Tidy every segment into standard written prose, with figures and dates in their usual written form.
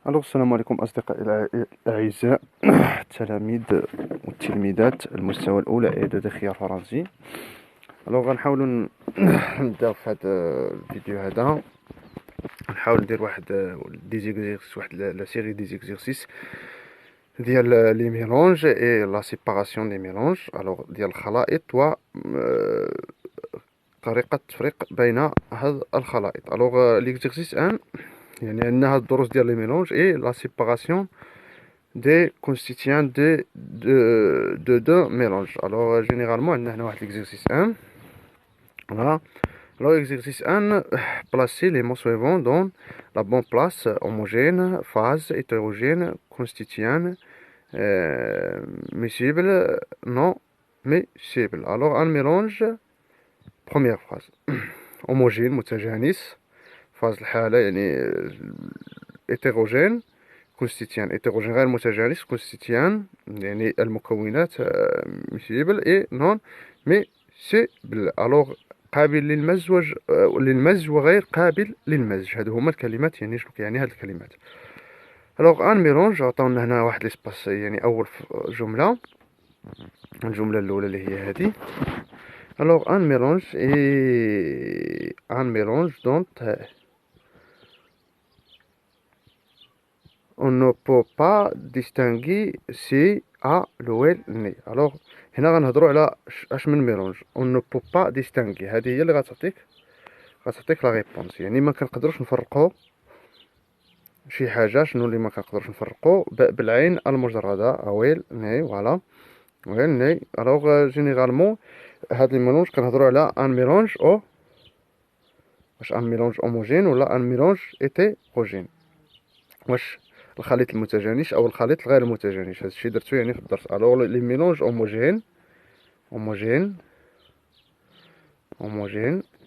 السلام عليكم أصدقائي الأعزاء التلاميذ والتلميذات المستوى الأولى إعداد خيار فرنسي. غنحاولوا نبداو في هذا الفيديو هذا، نحاول ندير واحد لا سيري دي زيكزيرسيس ديال لي ميلونج اي لا سيباراسيون دي ميلونج، ديال الخلائط و طريقة التفريق بين هاد الخلائط. ليكزيرسيس ان يعني عندنا هاد الدروس ديال لي ميلونج اي لا سيباراسيون دي كونستيتيان دو ميلونج. جينيرالمون عندنا هنا واحد ليكزيرسيس ان. Voilà. Exercice 1, placer les mots suivants dans la bonne place: homogène, phase, hétérogène, constituant, miscible, non miscible. Un mélange. Première phrase. homogène متجانس. phase الحالة يعني hétérogène. constituant hétérogène غير متجانس. constituant يعني المكونات miscible et non miscible. قابل للمزج وغير قابل للمزج. هادو هما الكلمات، يعني شنو كيعني هاد الكلمات. ان ميلونج عطاونا هنا واحد ليسباس، يعني اول جمله، الجمله الاولى اللي هي هادي. ان ميلونج دونت on ne peut pas distinguer si a لويل ني. هنا غنهضروا على اش من ميلونج. on ne peut pas distinguer، هذه هي اللي غتعطيك لا ريبونس. يعني ما كنقدروش نفرقوا شي حاجه. شنو اللي ما كنقدروش نفرقوا؟ بالعين المجرده اويل ني. فوالا ويل ني. جينيرالمون هاد الميلونج كنهضروا على ان ميلونج او واش ان ميلونج هوموجين ولا ان ميلونج هيتيروجين، واش الخليط المتجانس او الخليط الغير متجانس. هذا الشيء درتو يعني في الدرس. لي ميلونج هوموجين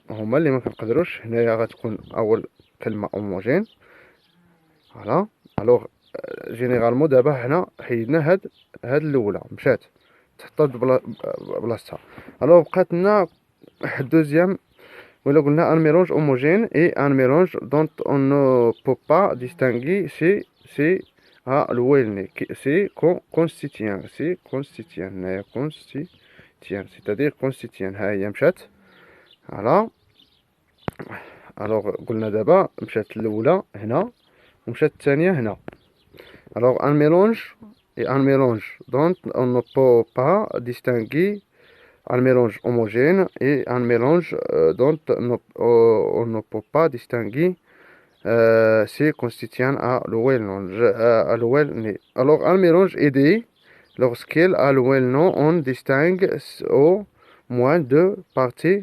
هما اللي ما كنقدروش. هنايا غتكون اول كلمه هوموجين. فوالا. جينيرالمون دابا هنا حيدنا هاد الاولى مشات تحطات بلاصتها. بقات لنا واحد دوزيام، ولا قلنا ان ميلونج هوموجين اي ان ميلونج دونت اون نو بو با ديستانغي سي الويل ني. سي كونستيتيان هنايا كونستيتيان سيتادير كونستيتيان. ها هي مشات. فوالا. قلنا دابا مشات الاولى هنا ومشات الثانيه هنا. un mélange et un mélange dont on ne peut pas distinguer un mélange homogène et un mélange dont on ne peut pas distinguer ces constituants à l'ouel né. Un mélange est dit lorsqu'il a l'ouel non, on distingue au moins deux parties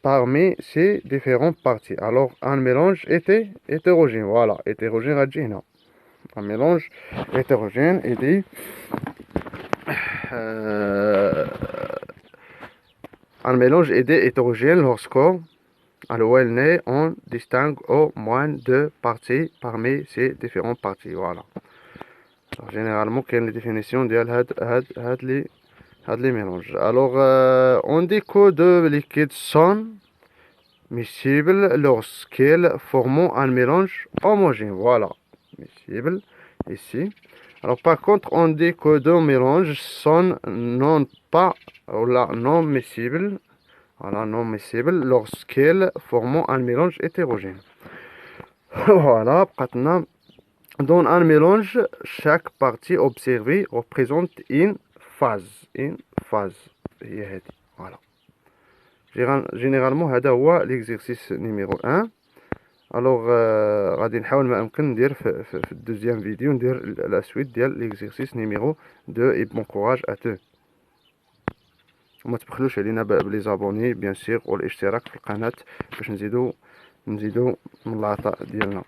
parmi ces différentes parties. Un mélange hétérogène. Voilà, hétérogène غتجي هنا. Un mélange hétérogène est dit un mélange hétérogène lorsque à l'ouel né on distingue au moins deux parties parmi ces différentes parties. Voilà. Généralement quelle est la définition de les mélanges. On dit que deux liquides sont miscibles lorsqu'ils forment un mélange homogène. Voilà. Miscible ici. Par contre on dit que deux mélanges sont non miscibles. Voilà, non miscibles lorsqu'ils forment un mélange hétérogène. Voilà. Dans un mélange, chaque partie observée représente une phase. Voilà. Généralement هذا هو l'exercice numéro 1. غادي نحاول ما امكن ندير في الدوزيام فيديو ندير لا سويت ديال ليكزيرسيس نيميرو 2. اي بون كوراج اتو. وما تبخلوش علينا بلي زابوني بيان سيغ والاشتراك في القناه باش نزيدو من العطاء ديالنا.